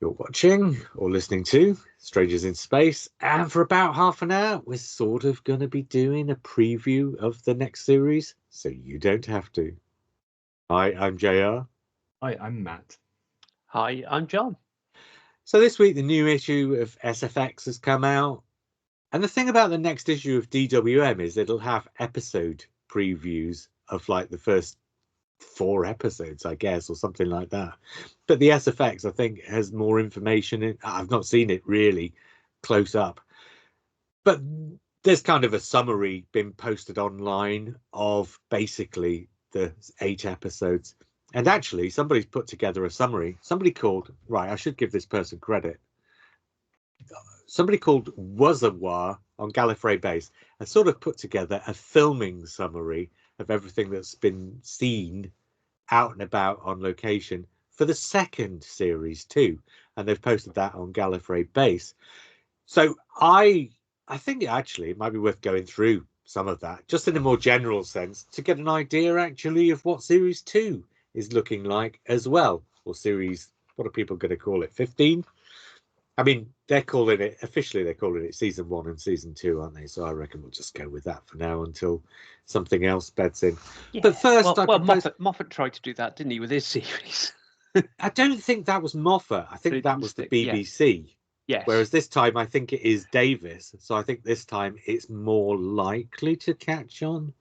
You're watching or listening to Strangers in Space, and for about half an hour, we're sort of going to be doing a preview of the next series, so you don't have to. Hi, I'm JR. Hi, I'm Matt. Hi, I'm John. So this week, the new issue of SFX has come out, and the thing about the next issue of DWM is it'll have episode previews of like the first 4 episodes, I guess, or something like that. But the SFX, I think, has more information. I've not seen it really close up, but there's kind of a summary been posted online of basically the 8 episodes. And actually, somebody's put together a summary. Somebody called, right, I should give this person credit. Somebody called Wazawa on Gallifrey Base has sort of put together a filming summary of everything that's been seen out and about on location for the second series too, and they've posted that on Gallifrey Base. So I think it might be worth going through some of that just in a more general sense to get an idea actually of what series 2 is looking like as well, or series, what are people going to call it, 15? I mean, they're calling it season 1 and season 2, aren't they? So I reckon we'll just go with that for now until something else beds in. Yeah. But first, Moffat tried to do that, didn't he, with his series? I don't think that was Moffat. I think that was the BBC. Yes. Whereas this time, I think it is Davis. So I think this time it's more likely to catch on.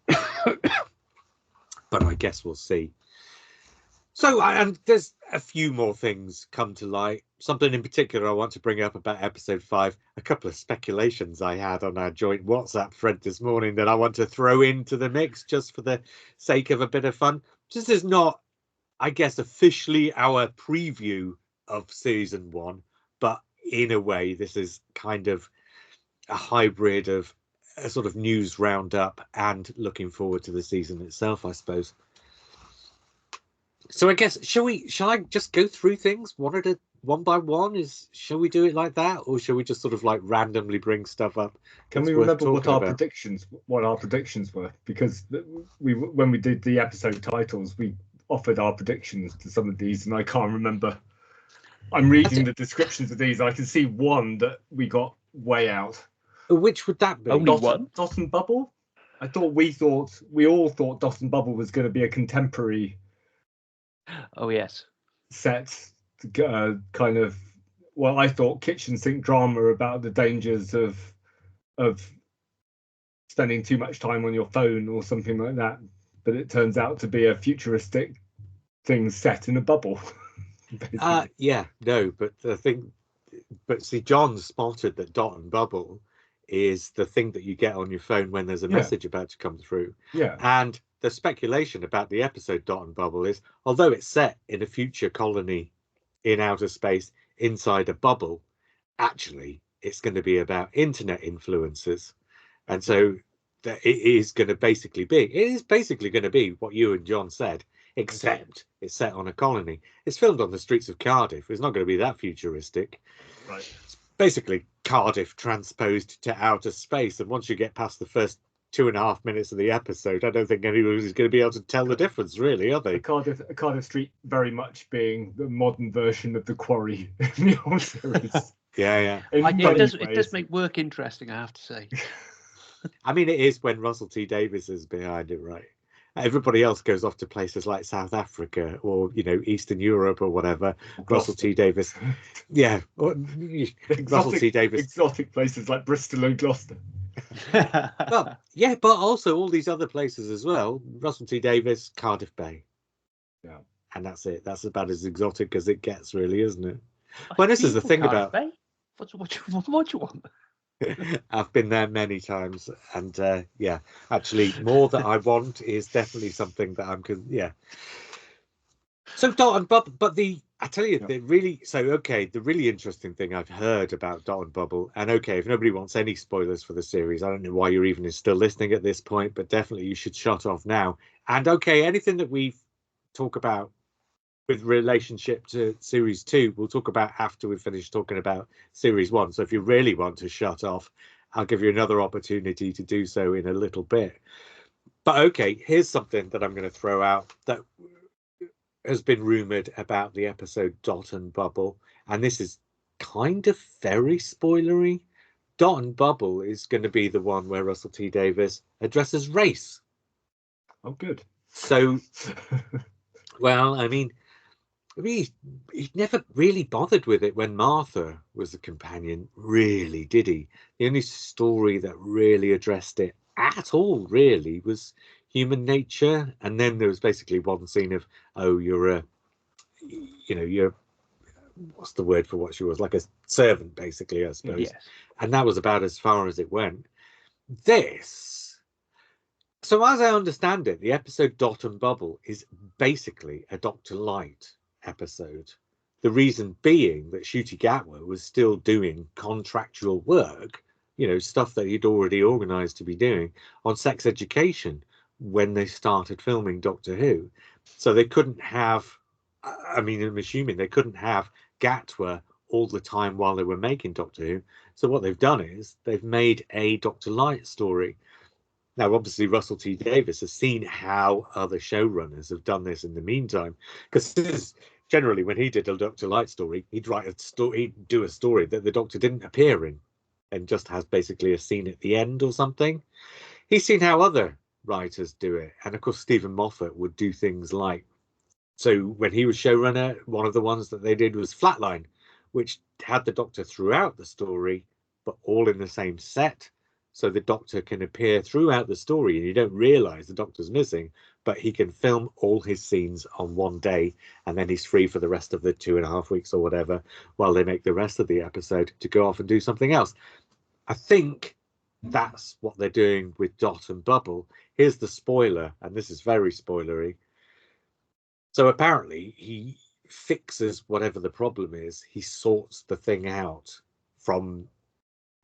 But I guess we'll see. So, and there's a few more things come to light. Something in particular I want to bring up about episode 5. A couple of speculations I had on our joint WhatsApp thread this morning that I want to throw into the mix just for the sake of a bit of fun. This is not, I guess, officially our preview of season 1, but in a way, this is kind of a hybrid of a sort of news roundup and looking forward to the season itself, I suppose. So I guess shall I just go through things one by one? Shall we do it like that, or shall we just sort of like randomly bring stuff up? Can we remember what our predictions were? Because when we did the episode titles, we offered our predictions to some of these, and I can't remember. I'm reading the descriptions of these. I can see one that we got way out. Which would that be? Only one? Dot and Bubble. We all thought Dot and Bubble was going to be a contemporary. Oh yes. Set kind of, well, I thought kitchen sink drama about the dangers of spending too much time on your phone or something like that, but it turns out to be a futuristic thing set in a bubble. But see, John spotted that Dot and Bubble is the thing that you get on your phone when there's a message about to come through. Yeah. And the speculation about the episode Dot and Bubble is, although it's set in a future colony in outer space inside a bubble, actually it's going to be about internet influencers. And so it is basically going to be what you and John said, except it's set on a colony. It's filmed on the streets of Cardiff. It's not going to be that futuristic. Right. It's basically Cardiff transposed to outer space. And once you get past the first 2.5 minutes of the episode, I don't think anyone is going to be able to tell the difference, really, are they? Cardiff Street very much being the modern version of the Quarry in the old series. Yeah. It does make work interesting, I have to say. I mean, it is when Russell T Davies is behind it, right? Everybody else goes off to places like South Africa or, Eastern Europe or whatever. Russell T Davies. Yeah. Russell T Davies. Exotic places like Bristol and Gloucester. Well, yeah, but also all these other places as well. Russell T Davies, Cardiff Bay. Yeah. And that's it. That's about as exotic as it gets, really, isn't it? Well, this is the thing Cardiff about... Bay? What do you want? I've been there many times, and actually, more that I want is definitely something that I'm. So Dot and Bubble, but I tell you, the really interesting thing I've heard about Dot and Bubble, and if nobody wants any spoilers for the series, I don't know why you're even still listening at this point, but definitely you should shut off now. And anything that we talk about with relationship to series 2, we'll talk about after we finish talking about series 1. So if you really want to shut off, I'll give you another opportunity to do so in a little bit. But here's something that I'm going to throw out that has been rumoured about the episode Dot and Bubble, and this is kind of very spoilery. Dot and Bubble is going to be the one where Russell T Davies addresses race. Oh, good. So, well, I mean, he never really bothered with it when Martha was the companion, really, did he? The only story that really addressed it at all, really, was Human Nature. And then there was basically one scene of, oh, you're what's the word for what she was, like a servant, basically, I suppose. Yes. And that was about as far as it went. So as I understand it, the episode Dot and Bubble is basically a Dr. Light episode. The reason being that Ncuti Gatwa was still doing contractual work, stuff that he'd already organised to be doing on sex education when they started filming Doctor Who. So they couldn't have, I'm assuming they couldn't have Gatwa all the time while they were making Doctor Who. So what they've done is they've made a Dr. Light story. Now, obviously, Russell T Davies has seen how other showrunners have done this in the meantime, because generally when he did a Dr. Light story, he'd do a story that the Doctor didn't appear in and just has basically a scene at the end or something. He's seen how other writers do it. And of course, Stephen Moffat would do things like, so when he was showrunner, one of the ones that they did was Flatline, which had the Doctor throughout the story, but all in the same set. So the Doctor can appear throughout the story and you don't realise the Doctor's missing, but he can film all his scenes on one day and then he's free for the rest of the 2.5 weeks or whatever while they make the rest of the episode to go off and do something else. I think that's what they're doing with Dot and Bubble. Here's the spoiler, and this is very spoilery. So apparently he fixes whatever the problem is. He sorts the thing out from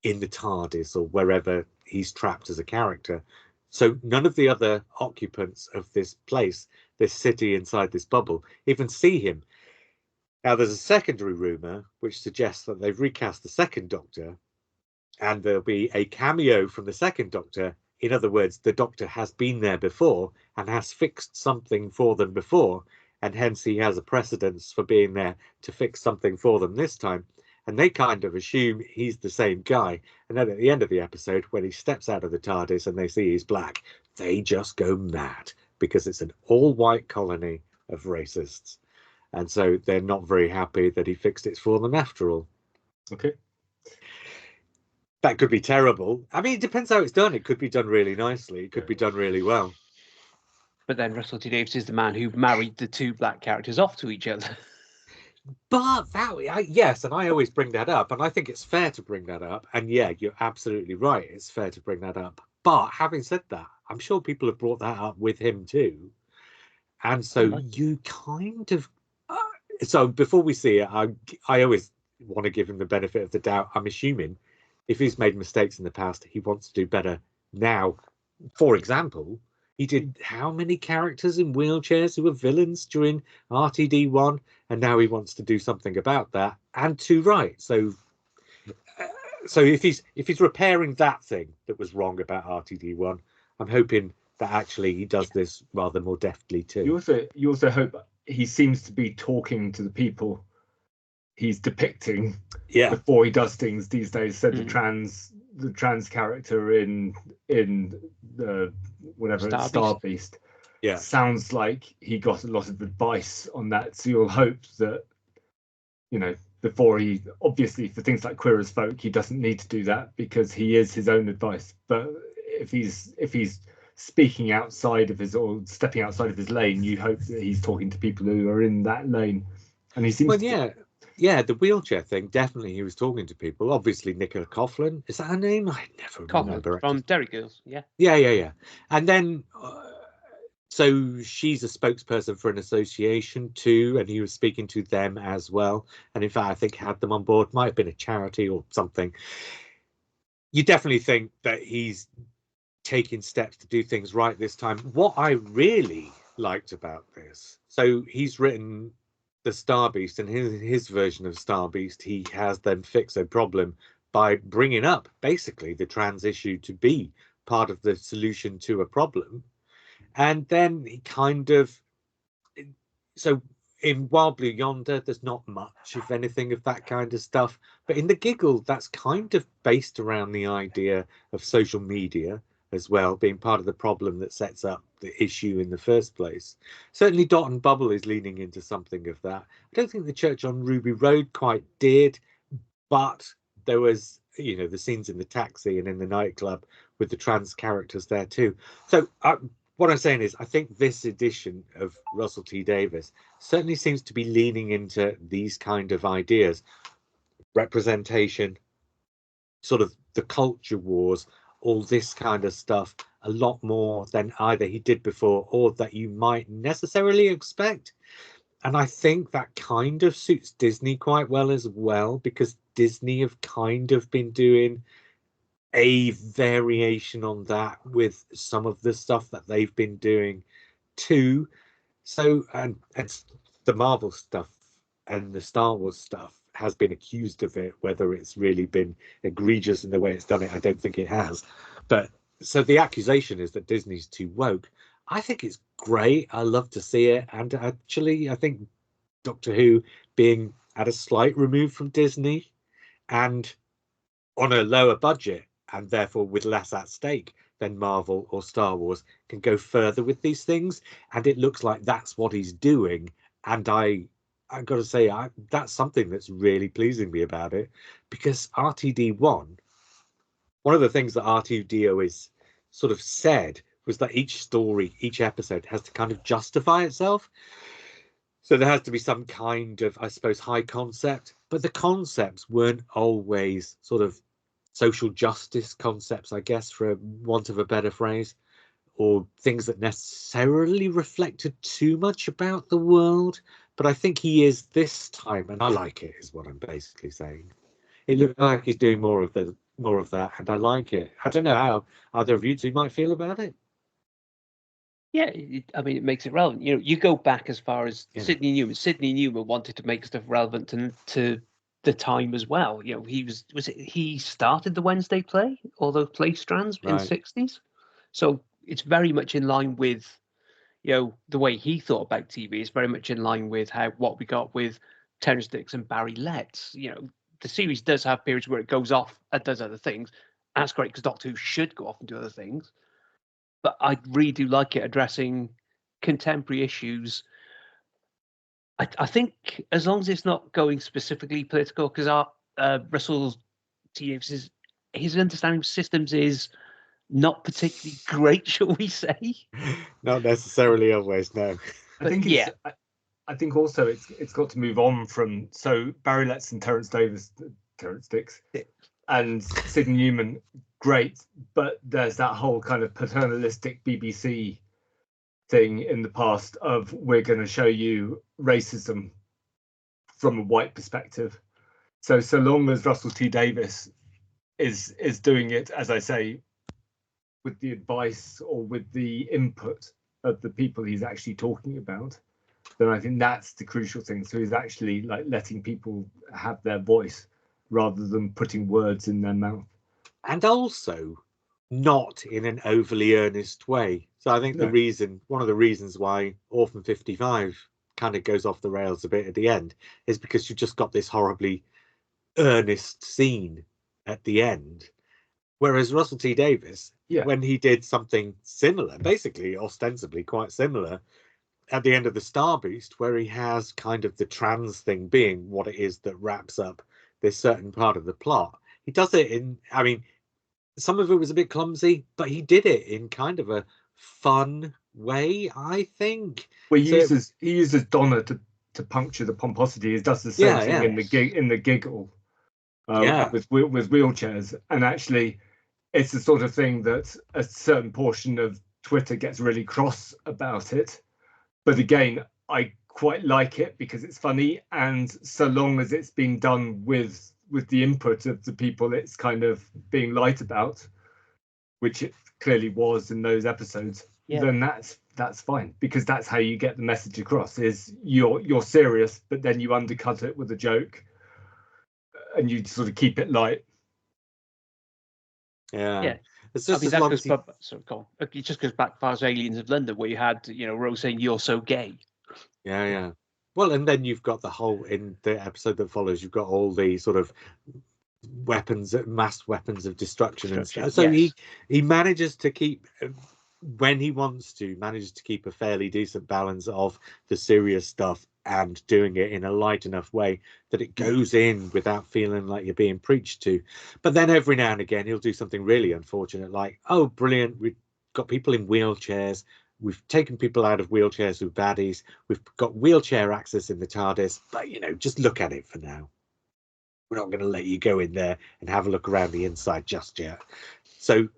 in the TARDIS or wherever he's trapped as a character. So none of the other occupants of this place, this city inside this bubble, even see him. Now there's a secondary rumour which suggests that they've recast the second Doctor and there'll be a cameo from the second Doctor. In other words, the Doctor has been there before and has fixed something for them before, and hence he has a precedence for being there to fix something for them this time. And they kind of assume he's the same guy. And then at the end of the episode, when he steps out of the TARDIS and they see he's black, they just go mad because it's an all-white colony of racists. And so they're not very happy that he fixed it for them after all. Okay. That could be terrible. I mean, it depends how it's done. It could be done really nicely. It could be done really well. But then Russell T Davies is the man who married the two black characters off to each other. But yes, and I always bring that up, and I think it's fair to bring that up. And yeah, you're absolutely right. It's fair to bring that up. But having said that, I'm sure people have brought that up with him too. And so you kind of... so before we see it, I always want to give him the benefit of the doubt. I'm assuming if he's made mistakes in the past, he wants to do better now. For example, he did how many characters in wheelchairs who were villains during RTD1, and now he wants to do something about that and to right. So if he's repairing that thing that was wrong about RTD1, I'm hoping that actually he does this rather more deftly too. You also hope he seems to be talking to the people he's depicting before he does things these days. So the trans character in the whatever Star Beast sounds like he got a lot of advice on that. So you'll hope that, before he, obviously for things like Queer as Folk, he doesn't need to do that because he is his own advice. But if he's speaking outside of his or stepping outside of his lane, you hope that he's talking to people who are in that lane. And he seems yeah, the wheelchair thing, definitely he was talking to people. Obviously, Nicola Coughlan, is that her name? I never remember. From Derry Girls, yeah. Yeah. And then, so she's a spokesperson for an association too, and he was speaking to them as well. And in fact, I think had them on board, might have been a charity or something. You definitely think that he's taking steps to do things right this time. What I really liked about this, so he's written the Star Beast, and his version of Star Beast, he has them fix a problem by bringing up basically the trans issue to be part of the solution to a problem. And then he kind of so in Wild Blue Yonder, there's not much, if anything, of that kind of stuff. But in The Giggle, that's kind of based around the idea of social media as well, being part of the problem that sets up the issue in the first place. Certainly Dot and Bubble is leaning into something of that. I don't think The Church on Ruby Road quite did, but there was, the scenes in the taxi and in the nightclub with the trans characters there too. So what I'm saying is, I think this edition of Russell T Davies certainly seems to be leaning into these kind of ideas, representation, sort of the culture wars, all this kind of stuff, a lot more than either he did before or that you might necessarily expect. And I think that kind of suits Disney quite well as well, because Disney have kind of been doing a variation on that with some of the stuff that they've been doing too. So, and it's the Marvel stuff and the Star Wars stuff has been accused of it. Whether it's really been egregious in the way it's done it, I don't think it has. But so the accusation is that Disney's too woke. I think it's great. I love to see it. And actually, I think Doctor Who being at a slight remove from Disney and on a lower budget and therefore with less at stake than Marvel or Star Wars can go further with these things. And it looks like that's what he's doing. And I've got to say, that's something that's really pleasing me about it, because RTD1, one of the things that R2DO is sort of said was that each story, each episode has to kind of justify itself. So there has to be some kind of, I suppose, high concept, but the concepts weren't always sort of social justice concepts, I guess, for want of a better phrase, or things that necessarily reflected too much about the world. But I think he is this time, and I like it, is what I'm basically saying. It looks like he's doing more of that, and I like it. I don't know how other of you two might feel about it. Yeah, I mean, it makes it relevant. You go back as far as Sidney Newman. Sidney Newman wanted to make stuff relevant to the time as well. He started the Wednesday play, all those play strands in the 60s. So it's very much in line with, the way he thought about TV. Is very much in line with what we got with Terrence Dicks and Barry Letts. The series does have periods where it goes off and does other things. That's great, because Doctor Who should go off and do other things. But I really do like it addressing contemporary issues. I think as long as it's not going specifically political, because Russell T Davies, his understanding of systems is not particularly great, shall we say? Not necessarily always, no. I think also it's got to move on from, so Barry Letts and Terrence Dicks, and Sidney Newman, great, but there's that whole kind of paternalistic BBC thing in the past of, we're going to show you racism from a white perspective. So long as Russell T Davies is doing it, as I say, with the advice or with the input of the people he's actually talking about, then I think that's the crucial thing. So he's actually like letting people have their voice rather than putting words in their mouth. And also not in an overly earnest way. So I think one of the reasons why Orphan 55 kind of goes off the rails a bit at the end is because you just got this horribly earnest scene at the end. Whereas Russell T Davies, when he did something similar, basically ostensibly quite similar, at the end of the Star Beast, where he has kind of the trans thing being what it is that wraps up this certain part of the plot, he does it in, I mean, some of it was a bit clumsy, but he did it in kind of a fun way, I think. Well, he uses Donna to puncture the pomposity. He does the same thing in the Giggle with wheelchairs, and actually it's the sort of thing that a certain portion of Twitter gets really cross about it. But again, I quite like it because it's funny, and so long as it's being done with the input of the people it's kind of being light about, which it clearly was in those episodes, then that's fine, because that's how you get the message across, is you're serious, but then you undercut it with a joke and you sort of keep it light. Yeah. It's just, it just goes back as far as Aliens of London, where you had Rose saying, "You're so gay." Yeah. Well, and then you've got the whole, in the episode that follows, you've got all the sort of weapons, mass weapons of destruction and stuff. So yes. he manages to keep, when he wants to, manages to keep a fairly decent balance of the serious stuff and doing it in a light enough way that it goes in without feeling like you're being preached to. But then every now and again he'll do something really unfortunate, like, oh brilliant, we've got people in wheelchairs, we've taken people out of wheelchairs with baddies, we've got wheelchair access in the TARDIS, but just look at it for now. We're not going to let you go in there and have a look around the inside just yet. So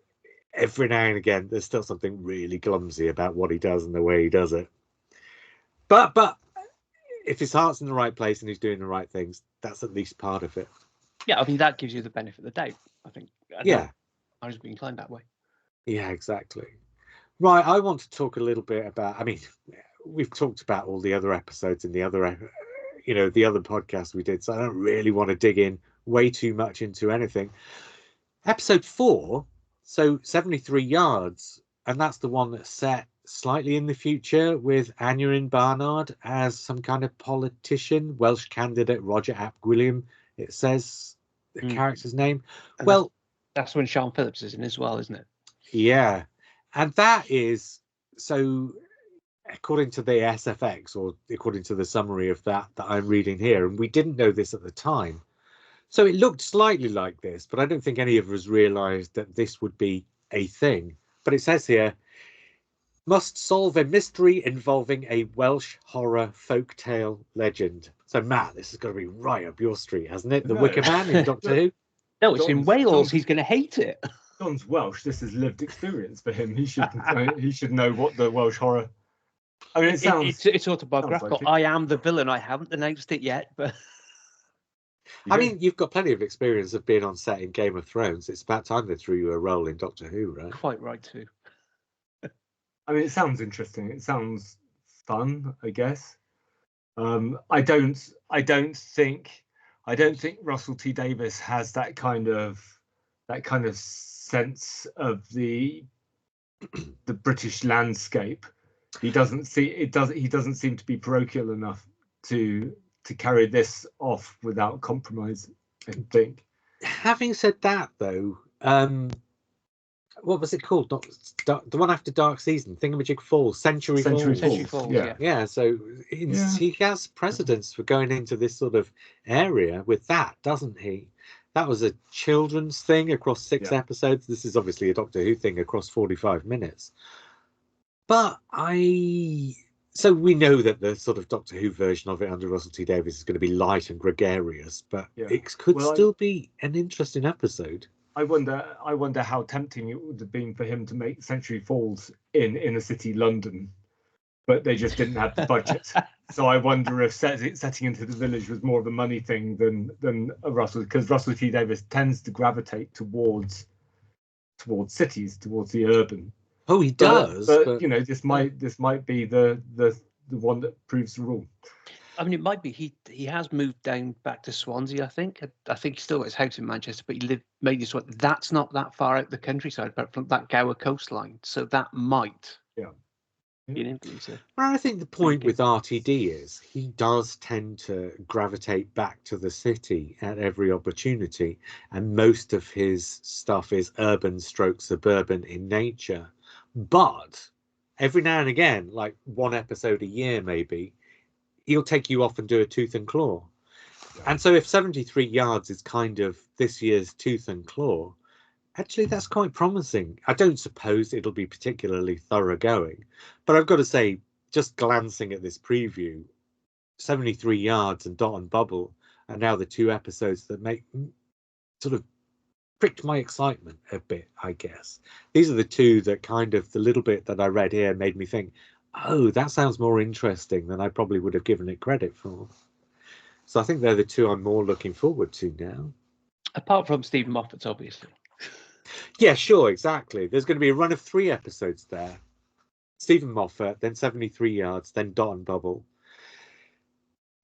every now and again there's still something really clumsy about what he does and the way he does it. But if his heart's in the right place and he's doing the right things, that's at least part of it. Yeah, I mean, that gives you the benefit of the doubt, I think. I was being inclined that way. Yeah, exactly. Right, I want to talk a little bit about, I mean, we've talked about all the other episodes in the other, the other podcasts we did, so I don't really want to dig in way too much into anything. Episode 4, so 73 Yards, and that's the one that's set slightly in the future with Aneurin Barnard as some kind of politician, Welsh candidate Roger Ap Gwilym, it says the character's name. And well, that's when Sean Phillips is in as well, isn't it? Yeah, and that is, so according to the SFX, or according to the summary of that I'm reading here, and we didn't know this at the time, so it looked slightly like this, but I don't think any of us realized that this would be a thing. But it says here, must solve a mystery involving a Welsh horror folktale legend. So Matt, this is going to be right up your street, hasn't it? The Wicker Man in Doctor Who? No, it's in Wales. He's going to hate it. John's Welsh. This is lived experience for him. He should know what the Welsh horror. I mean, it's autobiographical. Like I am the villain. I haven't announced it yet, but I mean, you've got plenty of experience of being on set in Game of Thrones. It's about time they threw you a role in Doctor Who, right? Quite right too. I mean, it sounds interesting. It sounds fun, I guess. I don't think Russell T Davies has that kind of sense of the British landscape. He doesn't seem to be parochial enough to carry this off without compromise, I think. Having said that, though, what was it called? The one after Dark Season, Thingamajig Falls, Century Falls. Yeah. So he has precedence for going into this sort of area with that, doesn't he? That was a children's thing across 6 episodes. This is obviously a Doctor Who thing across 45 minutes. But so we know that the sort of Doctor Who version of it under Russell T Davies is going to be light and gregarious, but it could still be an interesting episode. I wonder how tempting it would have been for him to make Century Falls in inner city London, but they just didn't have the budget. So I wonder if setting into the village was more of a money thing than a Russell, because Russell T Davies tends to gravitate towards cities, towards the urban. Oh, he does. But this might be the one that proves the rule. I mean, it might be he has moved down back to Swansea. I think he still got his house in Manchester, but he lived maybe Swansea. That's not that far out the countryside, but from that Gower coastline. So that might be an influencer. Well, I think the point with RTD is he does tend to gravitate back to the city at every opportunity, and most of his stuff is urban / suburban in nature. But every now and again, like one episode a year maybe, he'll take you off and do a Tooth and Claw. And so if 73 Yards is kind of this year's Tooth and Claw, actually that's quite promising. I don't suppose it'll be particularly thoroughgoing, but I've got to say, just glancing at this preview, 73 Yards and Dot and Bubble are now the 2 episodes that make sort of pricked my excitement a bit, I guess. These are the 2 that kind of, the little bit that I read here made me think, oh, that sounds more interesting than I probably would have given it credit for. So I think they're the 2 I'm more looking forward to now. Apart from Stephen Moffat's, obviously. Yeah, sure, exactly. There's going to be a run of 3 episodes there. Stephen Moffat, then 73 Yards, then Dot and Bubble.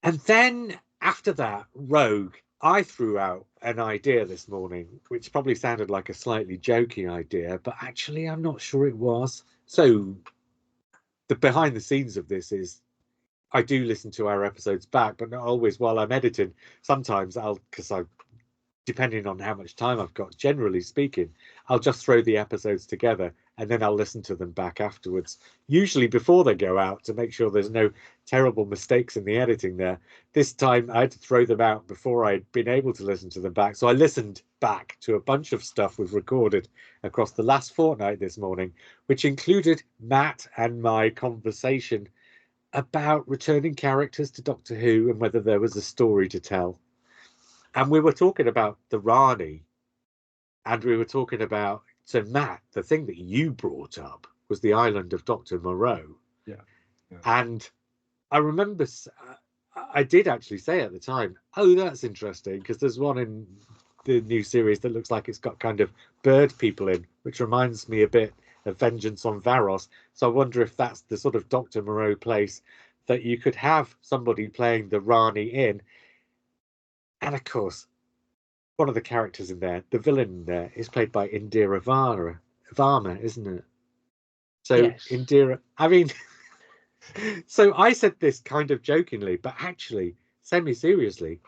And then after that, Rogue. I threw out an idea this morning, which probably sounded like a slightly joking idea, but actually I'm not sure it was. So the behind the scenes of this is I do listen to our episodes back, but not always while I'm editing. Sometimes depending on how much time I've got, generally speaking, I'll just throw the episodes together and then I'll listen to them back afterwards, usually before they go out, to make sure there's no terrible mistakes in the editing there. This time I had to throw them out before I'd been able to listen to them back. So I listened back to a bunch of stuff we've recorded across the last fortnight this morning, which included Matt and my conversation about returning characters to Doctor Who and whether there was a story to tell. And we were talking about the Rani, and we were talking about, so Matt, the thing that you brought up was the island of Dr. Moreau. Yeah. And I remember I did actually say at the time, oh, that's interesting, because there's one in the new series that looks like it's got kind of bird people in, which reminds me a bit of Vengeance on Varos. So I wonder if that's the sort of Dr. Moreau place that you could have somebody playing the Rani in. And of course, one of the characters in there, the villain in there, is played by Indira Varma, isn't it? So yes. Indira, I mean, so I said this kind of jokingly, but actually semi-seriously.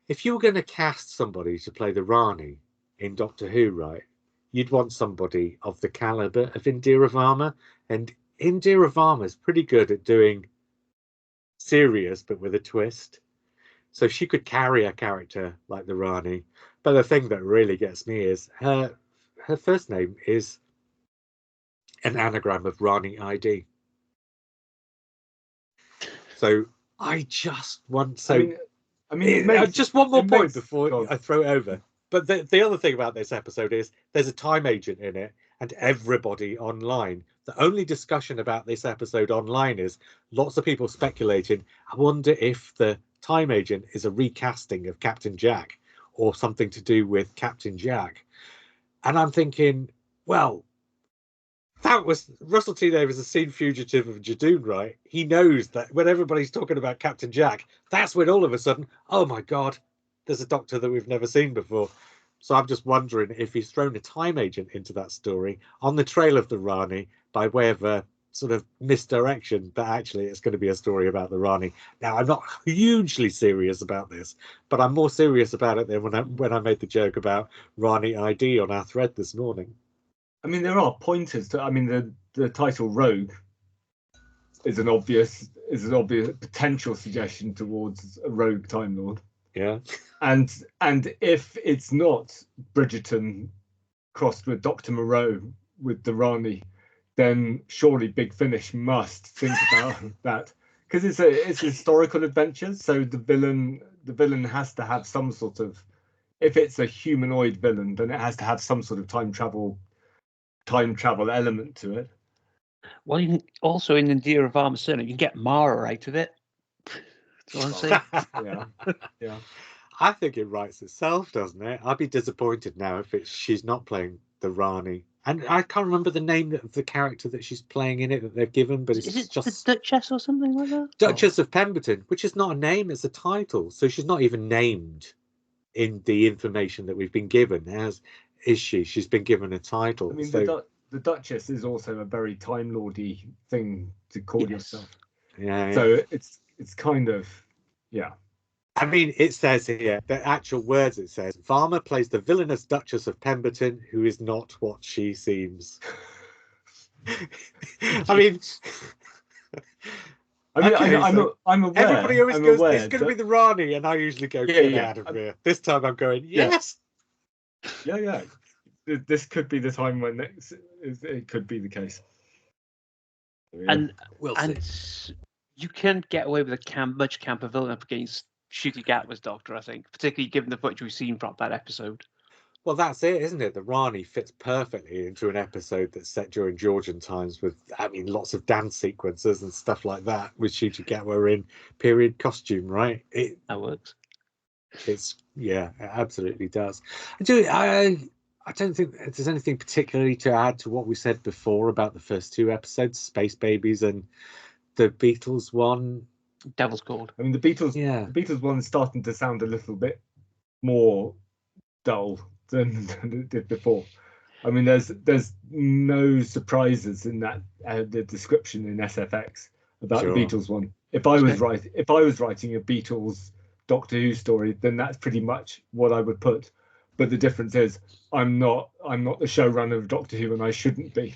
If you were going to cast somebody to play the Rani in Doctor Who, right, you'd want somebody of the caliber of Indira Varma. And Indira Varma is pretty good at doing serious, but with a twist. So she could carry a character like the Rani. But the thing that really gets me is her first name is an anagram of Rani ID. So I just want just one more point before I throw it over. But the other thing about this episode is there's a time agent in it, and everybody online. The only discussion about this episode online is lots of people speculating. I wonder if the time agent is a recasting of Captain Jack or something to do with Captain Jack. And I'm thinking, well, that was Russell T Davies, a seen fugitive of Jadoon, right? He knows that when everybody's talking about Captain Jack, that's when all of a sudden, oh my God, there's a Doctor that we've never seen before. So I'm just wondering if he's thrown a time agent into that story on the trail of the Rani by way of a sort of misdirection, but actually it's going to be a story about the Rani. Now, I'm not hugely serious about this, but I'm more serious about it than when I made the joke about Rani ID on our thread this morning. I mean, there are pointers to. I mean, the title Rogue is an obvious potential suggestion towards a rogue Time Lord. Yeah. And if it's not Bridgerton crossed with Dr. Moreau with the Rani, then surely Big Finish must think about that, because it's a historical adventure. So the villain has to have some sort of, if it's a humanoid villain, then it has to have some sort of time travel element to it. Well, you can also in Indira Varma surname, you can get Mara out of it. That's what I'm saying. Yeah. I think it writes itself, doesn't it? I'd be disappointed now if she's not playing the Rani. And I can't remember the name of the character that she's playing in it that they've given, but is it just the Duchess or something like that? Duchess of Pemberton, which is not a name, it's a title. So she's not even named in the information that we've been given. Is she? She's been given a title. I mean, the Duchess is also a very Time Lordy thing to call yourself. Yeah. So it's kind of, yeah. I mean, it says here, the actual words it says, Varma plays the villainous Duchess of Pemberton, who is not what she seems. I mean, I'm aware. Everybody always goes, it's going to be the Rani, and I usually go, get out of here. This time I'm going, yes. Yeah. This could be the time when it could be the case. And you can get away with a much camper villain up against Shooty Gatwa's Doctor, I think, particularly given the footage we've seen from that episode. Well, that's it, isn't it? The Rani fits perfectly into an episode that's set during Georgian times with, I mean, lots of dance sequences and stuff like that with Shooty Gatwa in period costume, right? That works. It absolutely does. I don't think there's anything particularly to add to what we said before about the first two episodes, Space Babies and the Beatles one. Devil's Called. I mean, the Beatles one is starting to sound a little bit more dull than it did before. I mean, there's no surprises in that the description in SFX about the Beatles one. If I was writing a Beatles Doctor Who story, then that's pretty much what I would put. But the difference is, I'm not the showrunner of Doctor Who, and I shouldn't be,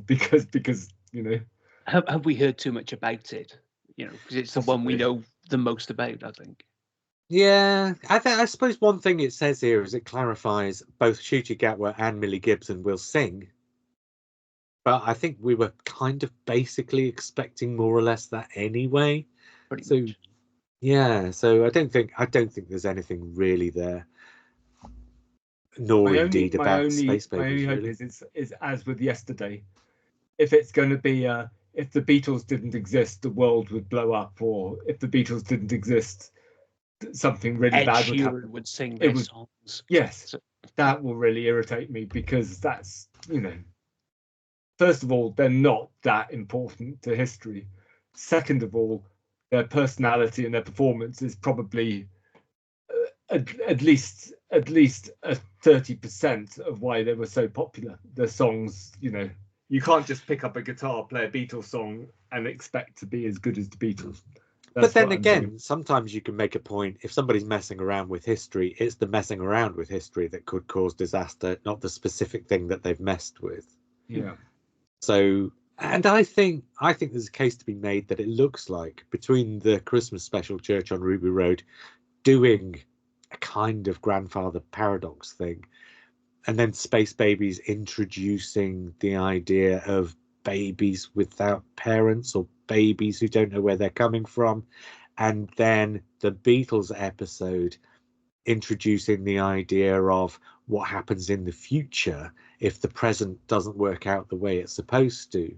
because you know. Have we heard too much about it? You know, because it's the one we know the most about, I think. Yeah, I suppose one thing it says here is it clarifies both Ncuti Gatwa and Millie Gibson will sing. But I think we were kind of basically expecting more or less that anyway. Pretty much. Yeah, so I don't think there's anything really there. Nor indeed about Space Babies. My only hope is as with yesterday, if it's going to be if the Beatles didn't exist, the world would blow up, or if the Beatles didn't exist, something really bad would happen. Would sing their songs. Yes, so that will really irritate me, because that's, you know, first of all, they're not that important to history. Second of all, their personality and their performance is probably at least a 30% of why they were so popular. Their songs, you know, you can't just pick up a guitar, play a Beatles song, and expect to be as good as the Beatles. But then again, sometimes you can make a point, if somebody's messing around with history, it's the messing around with history that could cause disaster, not the specific thing that they've messed with. Yeah. So, and I think there's a case to be made that it looks like, between the Christmas special Church on Ruby Road doing a kind of grandfather paradox thing, and then Space Babies introducing the idea of babies without parents, or babies who don't know where they're coming from, and then the Beatles episode introducing the idea of what happens in the future if the present doesn't work out the way it's supposed to.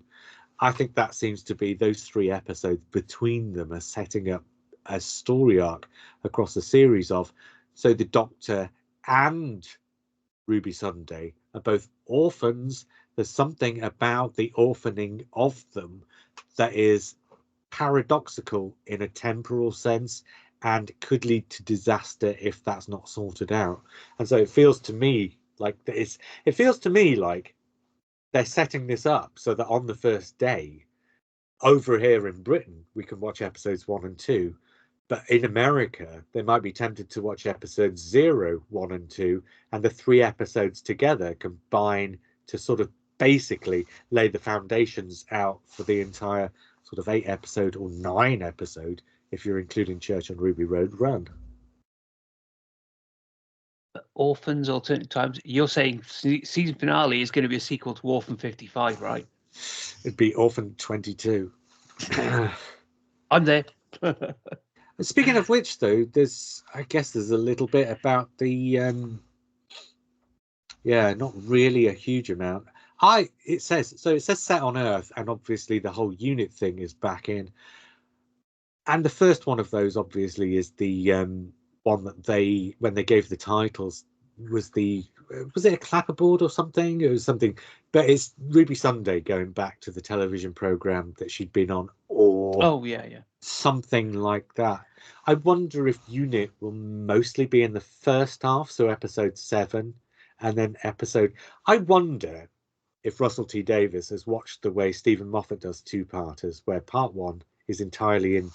I think that seems to be, those 3 episodes between them are setting up a story arc across a series of, so the Doctor and Ruby Sunday are both orphans. There's something about the orphaning of them that is paradoxical in a temporal sense and could lead to disaster if that's not sorted out. And so it feels to me like they're setting this up so that on the first day over here in Britain we can watch episodes 1 and 2, but in America they might be tempted to watch episodes 0, 1 and 2, and the 3 episodes together combine to sort of basically lay the foundations out for the entire sort of 8 episode or 9 episode, if you're including Church on Ruby Road, run. Orphans, Alternate Times. You're saying season finale is going to be a sequel to Orphan 55, right? It'd be Orphan 22. I'm there. Speaking of which, though, I guess there's a little bit about the not really a huge amount. It says set on Earth, and obviously the whole unit thing is back in. And the first one of those, obviously, is the one that when they gave the titles, was it a clapperboard or something? It was something, but it's Ruby Sunday going back to the television program that she'd been on, or something like that. I wonder if Unit will mostly be in the first half, so episode 7, and then I wonder if Russell T Davies has watched the way Stephen Moffat does 2-parters, where part 1 is entirely in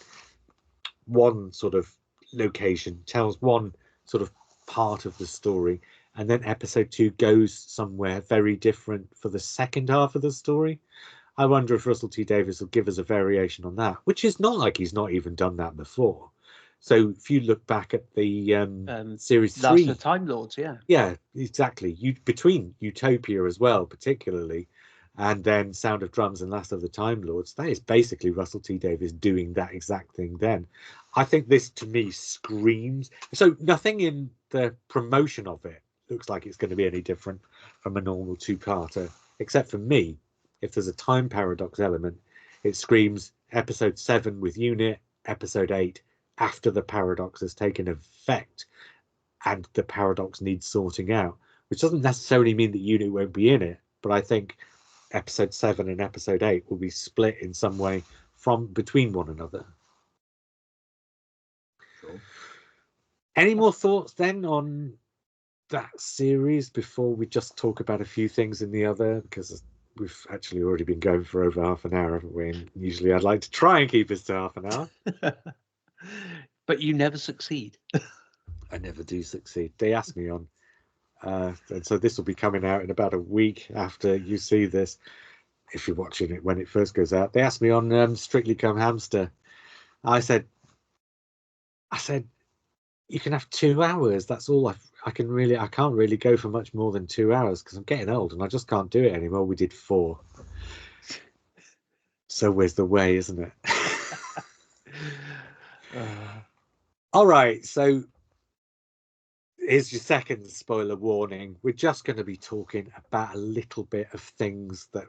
one sort of location, tells one sort of part of the story, and then episode 2 goes somewhere very different for the second half of the story. I wonder if Russell T Davies will give us a variation on that, which is not like he's not even done that before. So if you look back at the series 3, Last of the Time Lords, yeah, exactly. Between Utopia as well, particularly, and then Sound of Drums and Last of the Time Lords, that is basically Russell T Davies doing that exact thing then. I think this, to me, screams. So nothing in the promotion of it looks like it's going to be any different from a normal 2-parter, except for me, if there's a time paradox element, it screams episode 7 with Unit, episode 8 after the paradox has taken effect and the paradox needs sorting out, which doesn't necessarily mean that Unit won't be in it, but I think episode 7 and episode 8 will be split in some way from between one another. Sure. Any more thoughts then on that series before we just talk about a few things in the other? Because we've actually already been going for over half an hour, haven't we? And usually I'd like to try and keep us to half an hour. But you never succeed. I never do succeed. They asked me on, and so this will be coming out in about a week after you see this, if you're watching it when it first goes out. They asked me on Strictly Come Hamster. I said, you can have 2 hours. That's all I can't really go for much more than 2 hours because I'm getting old and I just can't do it anymore. We did 4. So where's the way, isn't it? All right, so here's your second spoiler warning. We're just going to be talking about a little bit of things that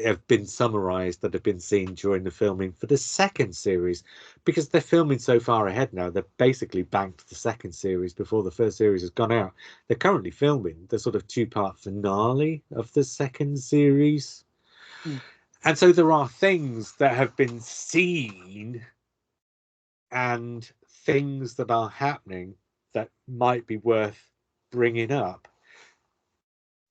have been summarized, that have been seen during the filming for the second series, because they're filming so far ahead now. They've basically banked the second series before the first series has gone out. They're currently filming the sort of 2-part finale of the second series. And so there are things that have been seen and things that are happening that might be worth bringing up.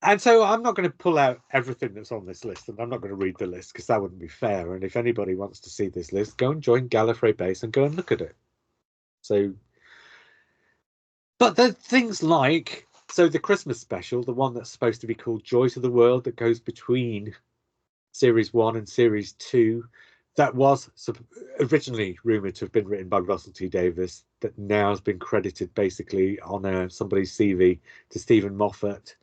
And so I'm not going to pull out everything that's on this list, and I'm not going to read the list because that wouldn't be fair. And if anybody wants to see this list, go and join Gallifrey Base and go and look at it. So, but the things like, so the Christmas special, the one that's supposed to be called Joy to the World, that goes between Series 1 and Series 2, that was originally rumoured to have been written by Russell T Davies, that now has been credited basically on somebody's CV to Stephen Moffat.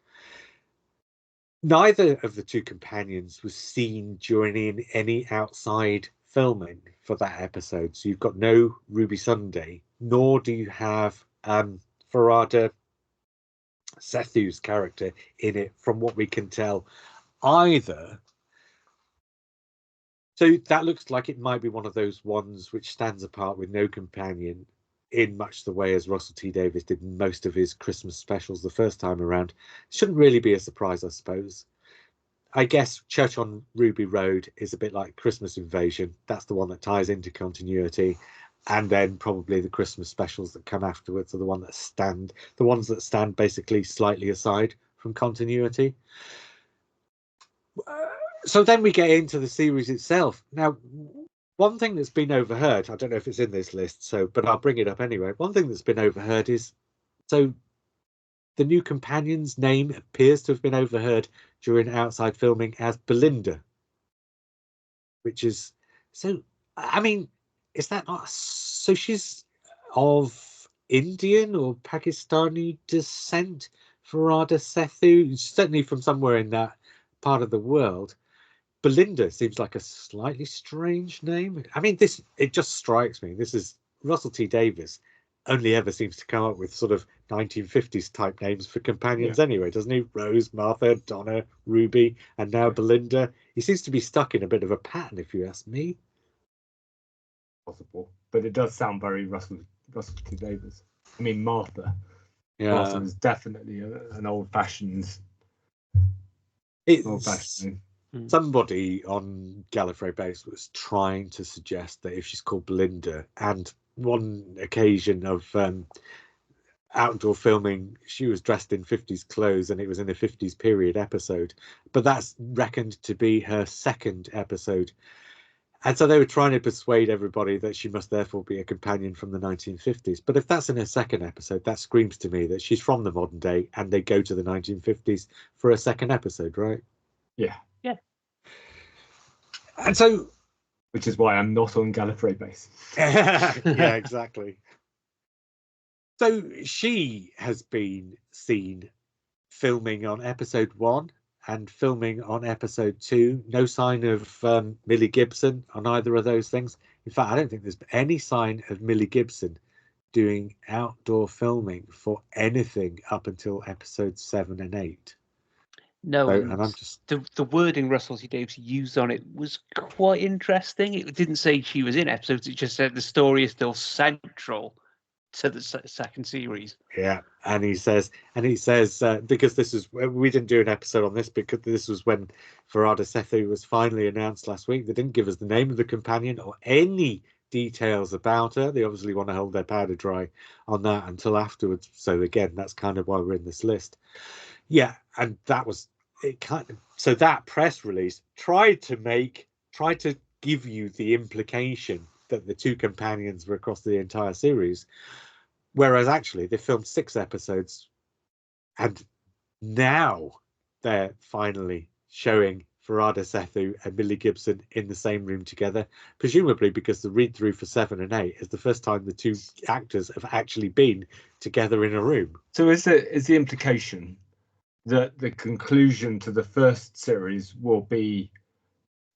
Neither of the two companions was seen during any outside filming for that episode. So you've got no Ruby Sunday, nor do you have Farada Sethu's character in it, from what we can tell, either. So that looks like it might be one of those ones which stands apart with no companion, in much the way as Russell T Davies did most of his Christmas specials the first time around. Shouldn't really be a surprise, I suppose. I guess Church on Ruby Road is a bit like Christmas Invasion. That's the one that ties into continuity. And then probably the Christmas specials that come afterwards are the ones that stand basically slightly aside from continuity. So then we get into the series itself. Now, one thing that's been overheard, I don't know if it's in this list, but I'll bring it up anyway. One thing that's been overheard is, so the new companion's name appears to have been overheard during outside filming as Belinda, which is, so, I mean, is that not, so she's of Indian or Pakistani descent, Farada Sethu, certainly from somewhere in that part of the world. Belinda seems like a slightly strange name. I mean, it just strikes me. This is Russell T Davies only ever seems to come up with sort of 1950s type names for companions anyway, doesn't he? Rose, Martha, Donna, Ruby, and now Belinda. He seems to be stuck in a bit of a pattern, if you ask me. Possible, but it does sound very Russell T Davies. I mean, Martha. Yeah. Martha is definitely an old-fashioned name. Somebody on Gallifrey Base was trying to suggest that if she's called Belinda, and one occasion of outdoor filming, she was dressed in 50s clothes and it was in a 50s period episode, but that's reckoned to be her second episode. And so they were trying to persuade everybody that she must therefore be a companion from the 1950s. But if that's in her second episode, that screams to me that she's from the modern day and they go to the 1950s for a second episode, right? Yeah. Yeah. And so, which is why I'm not on Gallifrey Base. Yeah, exactly. So she has been seen filming on episode 1 and filming on episode 2. No sign of Millie Gibson on either of those things. In fact, I don't think there's any sign of Millie Gibson doing outdoor filming for anything up until episode 7 and 8. No, so, and I'm just the wording Russell T Davies used on it was quite interesting. It didn't say she was in episodes; it just said the story is still central to the second series. Yeah, and he says because we didn't do an episode on this because this was when Farada Sethu was finally announced last week. They didn't give us the name of the companion or any details about her. They obviously want to hold their powder dry on that until afterwards. So again, that's kind of why we're in this list. Yeah, and that was it kind of, so that press release tried to give you the implication that the two companions were across the entire series, whereas actually they filmed 6 episodes, and now they're finally showing Farada Sethu and Millie Gibson in the same room together, presumably because the read through for 7 and 8 is the first time the two actors have actually been together in a room. So is the implication that the conclusion to the first series will be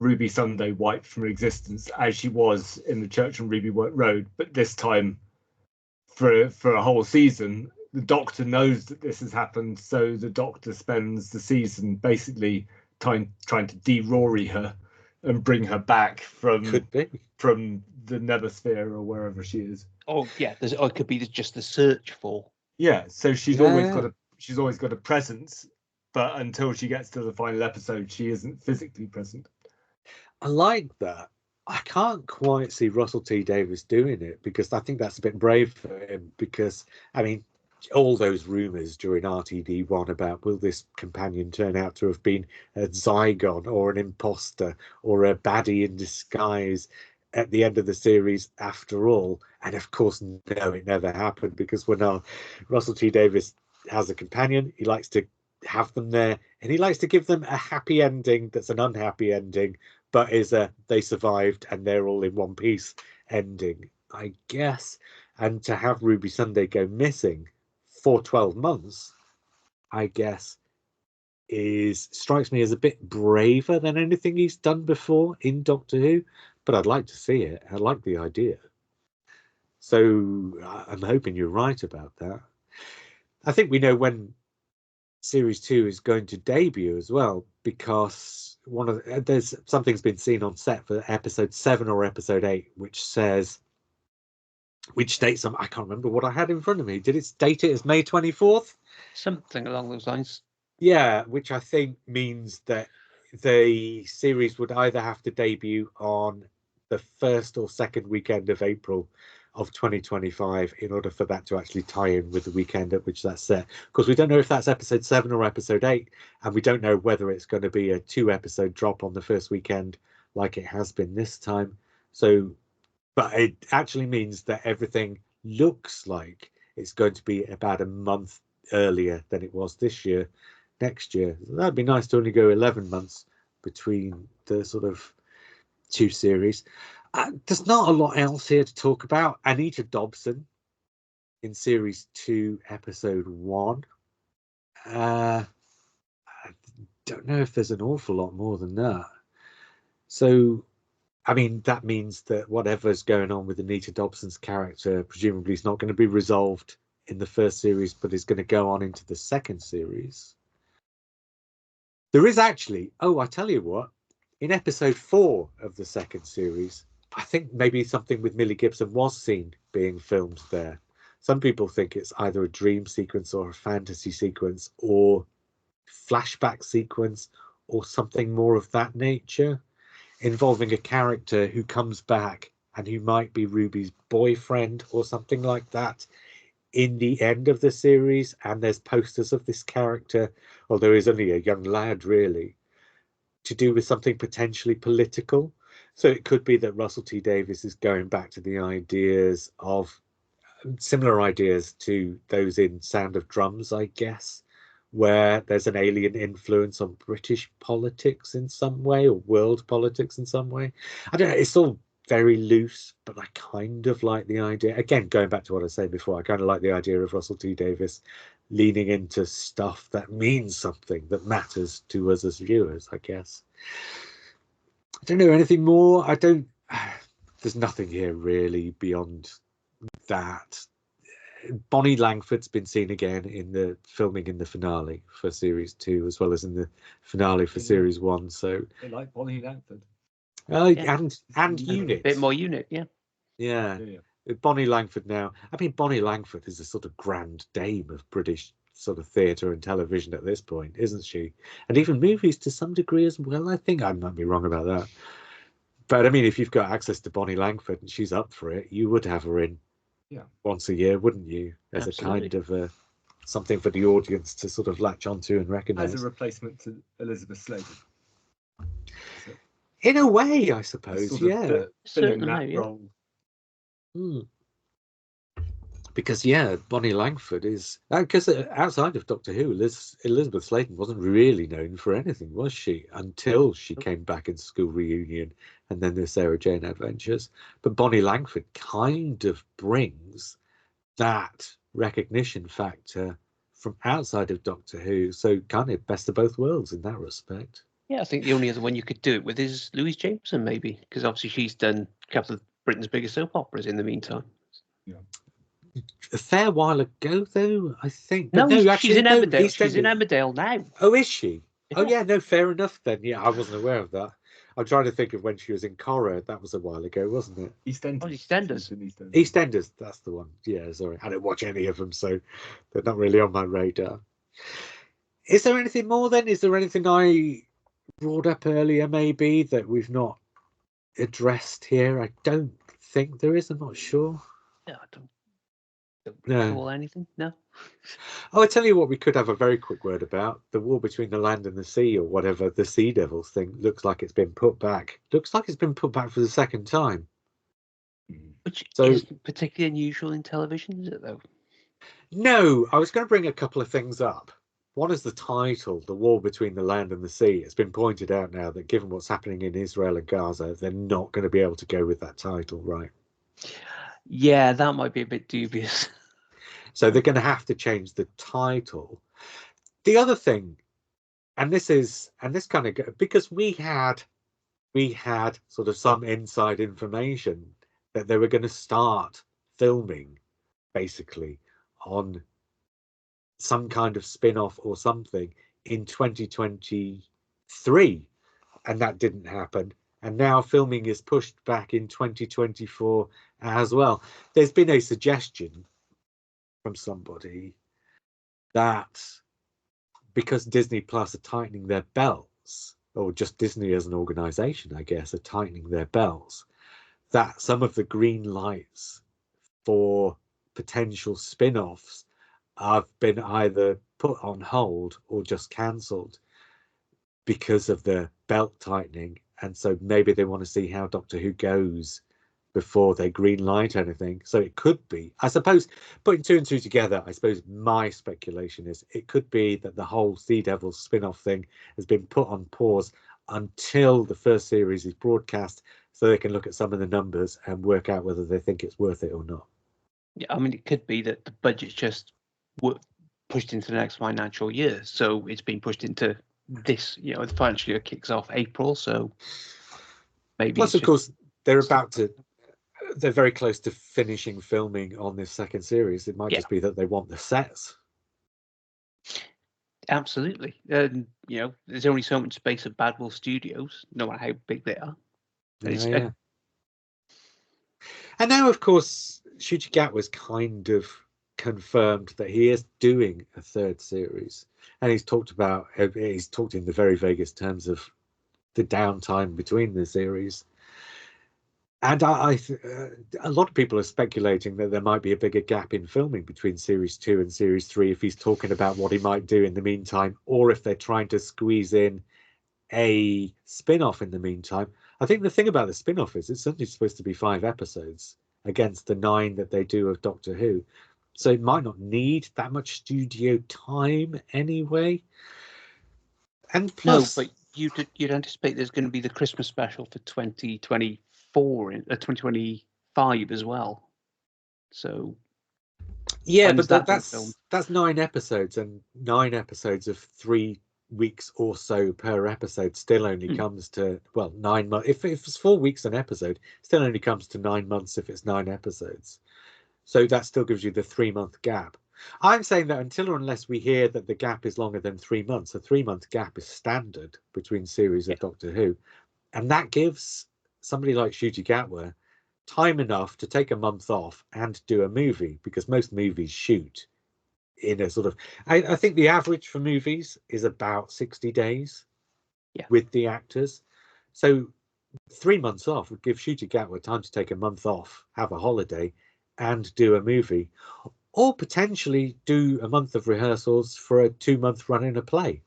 Ruby Sunday wiped from existence as she was in the Church on Ruby Road, but this time for a whole season? The Doctor knows that this has happened, so the Doctor spends the season basically trying to de-Rory her and bring her back from the Neversphere or wherever she is. Oh yeah, it could be just the search for. Yeah, so she's always got a presence, but until she gets to the final episode, she isn't physically present. I like that. I can't quite see Russell T Davies doing it, because I think that's a bit brave for him, because I mean, all those rumours during RTD1 about will this companion turn out to have been a Zygon or an imposter or a baddie in disguise at the end of the series after all? And of course, no, it never happened, because when Russell T Davies has a companion, he likes to have them there, and he likes to give them a happy ending that's an unhappy ending, but is a they survived and they're all in one piece ending, I guess. And to have Ruby Sunday go missing for 12 months, I guess, strikes me as a bit braver than anything he's done before in Doctor Who, but I'd like to see it. I like the idea. So I'm hoping you're right about that. I think we know when Series 2 is going to debut as well, because there's something's been seen on set for episode 7 or episode 8, which dates I can't remember what I had in front of me. Did it date it as May 24th? Something along those lines. Yeah, which I think means that the series would either have to debut on the 1st or 2nd weekend of April of 2025 in order for that to actually tie in with the weekend at which that's set. Because we don't know if that's episode 7 or episode 8, and we don't know whether it's going to be a 2-episode drop on the first weekend like it has been this time. So, but it actually means that everything looks like it's going to be about a month earlier than it was this year. Next year, that'd be nice to only go 11 months between the sort of 2 series. There's not a lot else here to talk about. Anita Dobson in series 2, episode 1. I don't know if there's an awful lot more than that. So, I mean, that means that whatever's going on with Anita Dobson's character presumably is not going to be resolved in the first series, but is going to go on into the second series. There is actually, I tell you what, in episode 4 of the second series, I think maybe something with Millie Gibson was seen being filmed there. Some people think it's either a dream sequence or a fantasy sequence or flashback sequence or something more of that nature, involving a character who comes back and who might be Ruby's boyfriend or something like that in the end of the series. And there's posters of this character, although he's only a young lad really, to do with something potentially political. So it could be that Russell T Davies is going back to the ideas of similar ideas to those in Sound of Drums, I guess, where there's an alien influence on British politics in some way, or world politics in some way. I don't know, it's all very loose, but I kind of like the idea. Again, going back to what I said before, I kind of like the idea of Russell T Davies leaning into stuff that means something, that matters to us as viewers, I guess. I don't know anything more. There's nothing here really beyond that. Bonnie Langford's been seen again in the filming in the finale for series 2, as well as in the finale for series 1. So they like Bonnie Langford. And Unit. A bit more Unit, yeah. Yeah. Bonnie Langford now. I mean, Bonnie Langford is a sort of grand dame of British sort of theatre and television at this point, isn't she? And even movies to some degree as well, I think. I might be wrong about that. But I mean, if you've got access to Bonnie Langford and she's up for it, you would have her in once a year, wouldn't you? As Absolutely. A kind of a something for the audience to sort of latch onto and recognise. As a replacement to Elizabeth Sladen. In a way, I suppose, filling that role. Because Bonnie Langford is because outside of Doctor Who, Elizabeth Sladen wasn't really known for anything, was she? Until she came back in School Reunion and then the Sarah Jane Adventures. But Bonnie Langford kind of brings that recognition factor from outside of Doctor Who, so kind of best of both worlds in that respect. Yeah, I think the only other one you could do it with is Louise Jameson, maybe, because obviously she's done a couple of Britain's biggest soap operas in the meantime. Yeah. A fair while ago, though, I think. But no, she's in Emmerdale. She's in Emmerdale now. Oh, is she? Yeah. Oh, yeah, no, fair enough then. Yeah, I wasn't aware of that. I'm trying to think of when she was in Cora. That was a while ago, wasn't it? EastEnders. Oh, EastEnders. EastEnders, that's the one. Yeah, sorry. I don't watch any of them, so they're not really on my radar. Is there anything more then? Is there anything I brought up earlier, maybe, that we've not addressed here? I don't think there is. I'm not sure. No, I don't recall anything. No. Oh, I tell you what, we could have a very quick word about the war between the land and the sea, or whatever the Sea Devils thing. Looks like it's been put back. Looks like it's been put back for the second time. Which isn't particularly unusual in television, is it, though? No, I was going to bring a couple of things up. One is the title, The War Between the Land and the Sea. It's been pointed out now that given what's happening in Israel and Gaza, they're not going to be able to go with that title, right? Yeah, that might be a bit dubious. So they're going to have to change the title. The other thing, and this kind of, because we had sort of some inside information that they were going to start filming basically on some kind of spin-off or something in 2023, and that didn't happen. And now filming is pushed back in 2024 as well. There's been a suggestion from somebody that because Disney Plus are tightening their belts, or just Disney as an organization, I guess, are tightening their belts, that some of the green lights for potential spin-offs have been either put on hold or just cancelled because of the belt tightening. And so maybe they want to see how Doctor Who goes before they green light anything. So it could be, I suppose, putting two and two together, I suppose my speculation is it could be that the whole Sea Devils spin-off thing has been put on pause until the first series is broadcast, so they can look at some of the numbers and work out whether they think it's worth it or not. Yeah, I mean, it could be that the budget's just pushed into the next financial year, so it's been pushed into this. The financial year kicks off April, so maybe. Plus, of course, they're very close to finishing filming on this second series. It might just be that they want the sets. Absolutely. There's only so much space at Badwell Studios, no matter how big they are. And now, of course, Ncuti Gatwa's kind of confirmed that he is doing a third series, and he's talked in the very vaguest terms of the downtime between the series. And a lot of people are speculating that there might be a bigger gap in filming between series 2 and series 3 if he's talking about what he might do in the meantime, or if they're trying to squeeze in a spin-off in the meantime. I think the thing about the spin-off is it's only supposed to be 5 episodes against the 9 that they do of Doctor Who. So it might not need that much studio time anyway. And plus, no, but you'd anticipate there's going to be the Christmas special for 2025 as well. So yeah, but that's 9 episodes, and 9 episodes of 3 weeks or so per episode still only comes to 9 months. If it's 4 weeks an episode, still only comes to 9 months if it's 9 episodes. So that still gives you the 3-month gap. I'm saying that until or unless we hear that the gap is longer than 3 months, a 3-month gap is standard between series of Doctor Who, and that gives somebody like Ncuti Gatwa time enough to take a month off and do a movie, because most movies shoot in a sort of, I think the average for movies is about 60 days with the actors. So 3 months off would give Ncuti Gatwa time to take a month off, have a holiday, and do a movie. or potentially do a month of rehearsals for a 2-month run in a play.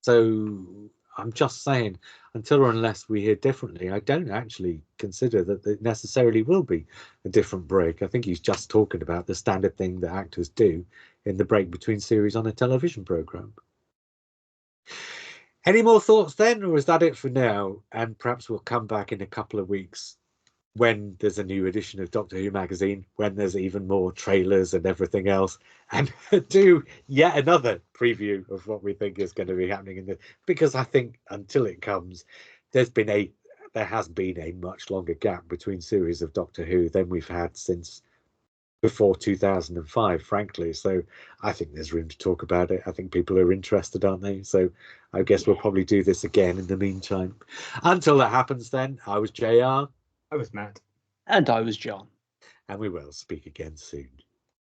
So I'm just saying, until or unless we hear differently, I don't actually consider that it necessarily will be a different break. I think he's just talking about the standard thing that actors do in the break between series on a television programme. Any more thoughts then, or is that it for now? And perhaps we'll come back in a couple of weeks when there's a new edition of Doctor Who magazine, when there's even more trailers and everything else, and do yet another preview of what we think is going to be happening in the, because I think until it comes, there has been a much longer gap between series of Doctor Who than we've had since before 2005, frankly. So I think there's room to talk about it. I think people are interested, aren't they? So I guess we'll probably do this again in the meantime. Until that happens, then, I was JR. I was Matt. And I was Jon. And we will speak again soon.